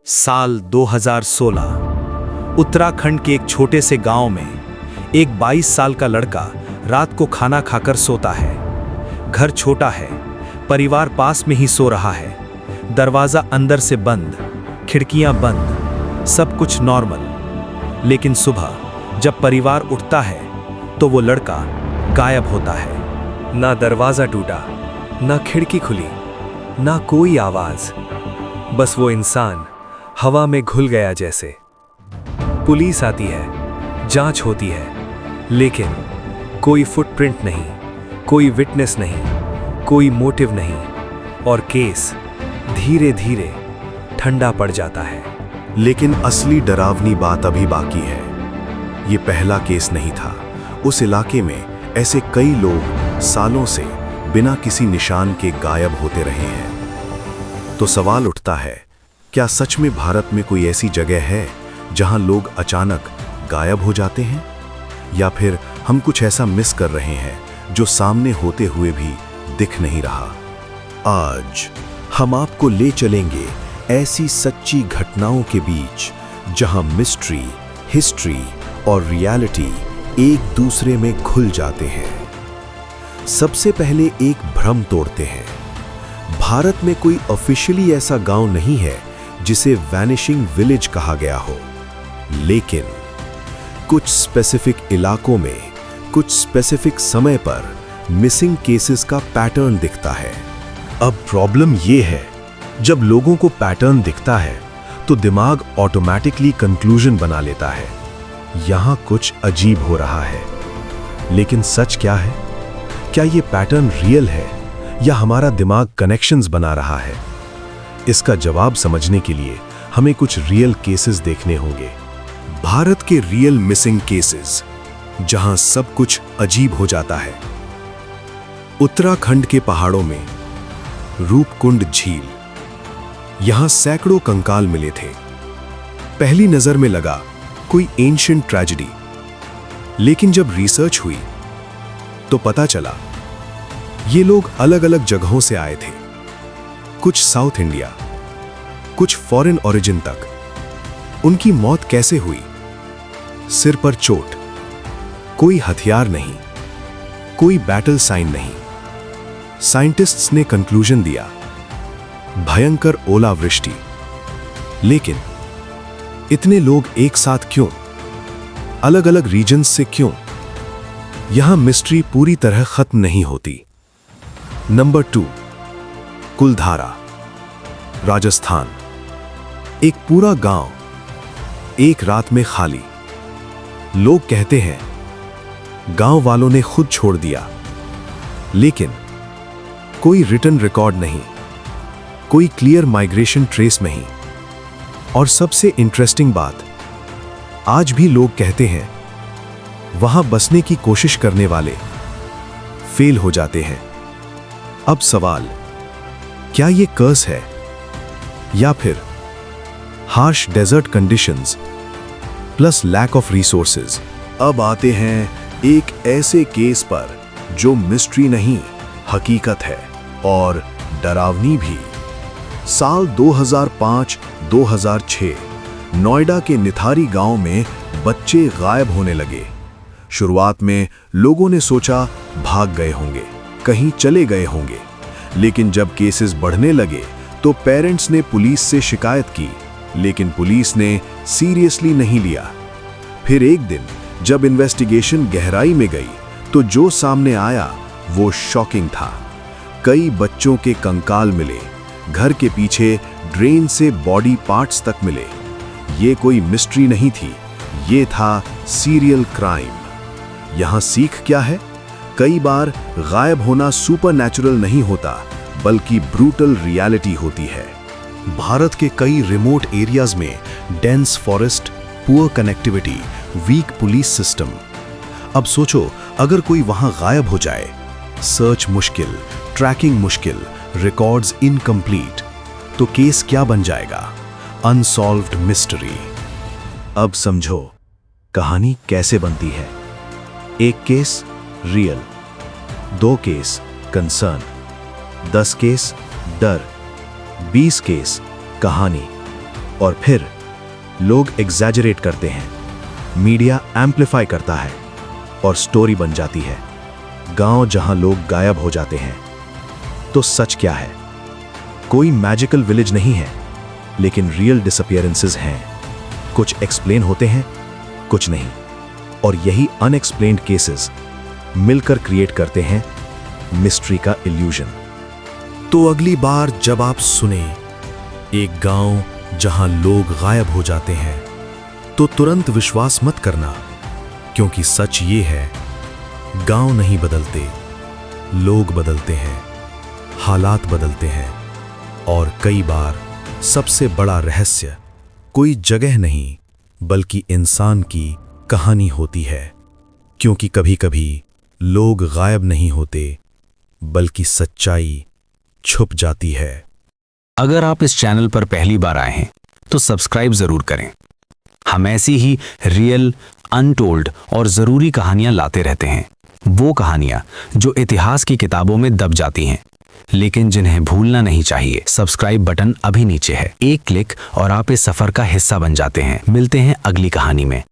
साल 2016 उत्तराखंड के एक छोटे से गांव में एक 22 साल का लड़का रात को खाना खाकर सोता है। घर छोटा है, परिवार पास में ही सो रहा है। दरवाजा अंदर से बंद, खिड़कियां बंद, सब कुछ नॉर्मल। लेकिन सुबह जब परिवार उठता है तो वो लड़का गायब होता है। ना दरवाजा टूटा, ना खिड़की खुली, ना कोई आवाज, बस वो इंसान हवा में घुल गया जैसे। पुलिस आती है, जांच होती है, लेकिन कोई फुटप्रिंट नहीं, कोई विटनेस नहीं, कोई मोटिव नहीं, और केस धीरे धीरे ठंडा पड़ जाता है। लेकिन असली डरावनी बात अभी बाकी है। ये पहला केस नहीं था। उस इलाके में ऐसे कई लोग सालों से बिना किसी निशान के गायब होते रहे हैं। तो सवाल उठता है, क्या सच में भारत में कोई ऐसी जगह है जहां लोग अचानक गायब हो जाते हैं? या फिर हम कुछ ऐसा मिस कर रहे हैं जो सामने होते हुए भी दिख नहीं रहा? आज हम आपको ले चलेंगे ऐसी सच्ची घटनाओं के बीच जहां मिस्ट्री, हिस्ट्री और रियलिटी एक दूसरे में घुल जाते हैं। सबसे पहले एक भ्रम तोड़ते हैं। भारत में कोई ऑफिशियली ऐसा गांव नहीं है जिसे वैनिशिंग विलेज कहा गया हो, लेकिन कुछ स्पेसिफिक इलाकों में कुछ स्पेसिफिक समय पर मिसिंग केसेस का पैटर्न दिखता है। अब प्रॉब्लम यह है, जब लोगों को पैटर्न दिखता है तो दिमाग ऑटोमेटिकली कंक्लूजन बना लेता है, यहां कुछ अजीब हो रहा है। लेकिन सच क्या है? क्या यह पैटर्न रियल है या हमारा दिमाग कनेक्शंस बना रहा है? इसका जवाब समझने के लिए हमें कुछ रियल केसेस देखने होंगे। भारत के रियल मिसिंग केसेस, जहां सब कुछ अजीब हो जाता है। उत्तराखंड के पहाड़ों में रूपकुंड झील, यहां सैकड़ों कंकाल मिले थे। पहली नजर में लगा कोई एंशिएंट ट्रेजेडी, लेकिन जब रिसर्च हुई तो पता चला ये लोग अलग अलग जगहों से आए थे। कुछ साउथ इंडिया, कुछ फॉरेन ओरिजिन तक। उनकी मौत कैसे हुई? सिर पर चोट, कोई हथियार नहीं, कोई बैटल साइन नहीं। साइंटिस्ट्स ने कंक्लूजन दिया, भयंकर ओलावृष्टि। लेकिन इतने लोग एक साथ क्यों? अलग अलग रीजन्स से क्यों? यहां मिस्ट्री पूरी तरह खत्म नहीं होती। नंबर 2, कुलधारा, राजस्थान। एक पूरा गांव एक रात में खाली। लोग कहते हैं गांव वालों ने खुद छोड़ दिया, लेकिन कोई रिटन रिकॉर्ड नहीं, कोई क्लियर माइग्रेशन ट्रेस नहीं। और सबसे इंटरेस्टिंग बात, आज भी लोग कहते हैं वहां बसने की कोशिश करने वाले फेल हो जाते हैं। अब सवाल, क्या ये कर्स है या फिर harsh desert conditions plus lack of resources? अब आते हैं एक ऐसे केस पर जो मिस्ट्री नहीं, हकीकत है और डरावनी भी। साल 2005-2006 नोएडा के निथारी गांव में बच्चे गायब होने लगे। शुरुआत में लोगों ने सोचा भाग गए होंगे, कहीं चले गए होंगे। लेकिन जब केसेस बढ़ने लगे तो पेरेंट्स ने पुलिस से शिकायत की, लेकिन पुलिस ने सीरियसली नहीं लिया। फिर एक दिन जब इन्वेस्टिगेशन गहराई में गई तो जो सामने आया वो शॉकिंग था। कई बच्चों के कंकाल मिले, घर के पीछे ड्रेन से बॉडी पार्ट्स तक मिले। ये कोई मिस्ट्री नहीं थी, ये था सीरियल क्राइम। यहां सीख क्या है? कई बार गायब होना सुपरनैचुरल नहीं होता, बल्कि ब्रूटल रियलिटी होती है। भारत के कई रिमोट एरियाज में dense forest, poor connectivity, weak police system. अब सोचो, अगर कोई वहां गायब हो जाए, सर्च मुश्किल, ट्रैकिंग मुश्किल, रिकॉर्ड्स इनकम्प्लीट, तो केस क्या बन जाएगा? Unsolved mystery. अब समझो कहानी कैसे बनती है। एक case real, 2 case concern, 10 case डर, 20 केस कहानी। और फिर लोग एग्जैजरेट करते हैं, मीडिया एम्प्लीफाई करता है और स्टोरी बन जाती है गांव जहां लोग गायब हो जाते हैं। तो सच क्या है? कोई मैजिकल विलेज नहीं है, लेकिन रियल डिसअपीयरेंसेस हैं। कुछ एक्सप्लेन होते हैं, कुछ नहीं, और यही अनएक्सप्लेन्ड केसेस मिलकर क्रिएट करते हैं मिस्ट्री का इल्यूजन। तो अगली बार जब आप सुने एक गांव जहां लोग गायब हो जाते हैं, तो तुरंत विश्वास मत करना, क्योंकि सच ये है, गांव नहीं बदलते, लोग बदलते हैं, हालात बदलते हैं, और कई बार सबसे बड़ा रहस्य कोई जगह नहीं बल्कि इंसान की कहानी होती है। क्योंकि कभी-कभी लोग गायब नहीं होते, बल्कि सच्चाई छुप जाती है। अगर आप इस चैनल पर पहली बार आए हैं तो सब्सक्राइब जरूर करें। हम ऐसी ही रियल, अनटोल्ड और जरूरी कहानियां लाते रहते हैं। वो कहानियां जो इतिहास की किताबों में दब जाती हैं, लेकिन जिन्हें भूलना नहीं चाहिए। सब्सक्राइब बटन अभी नीचे है, एक क्लिक और आप इस सफर का हिस्सा बन जाते हैं। मिलते हैं अगली कहानी में।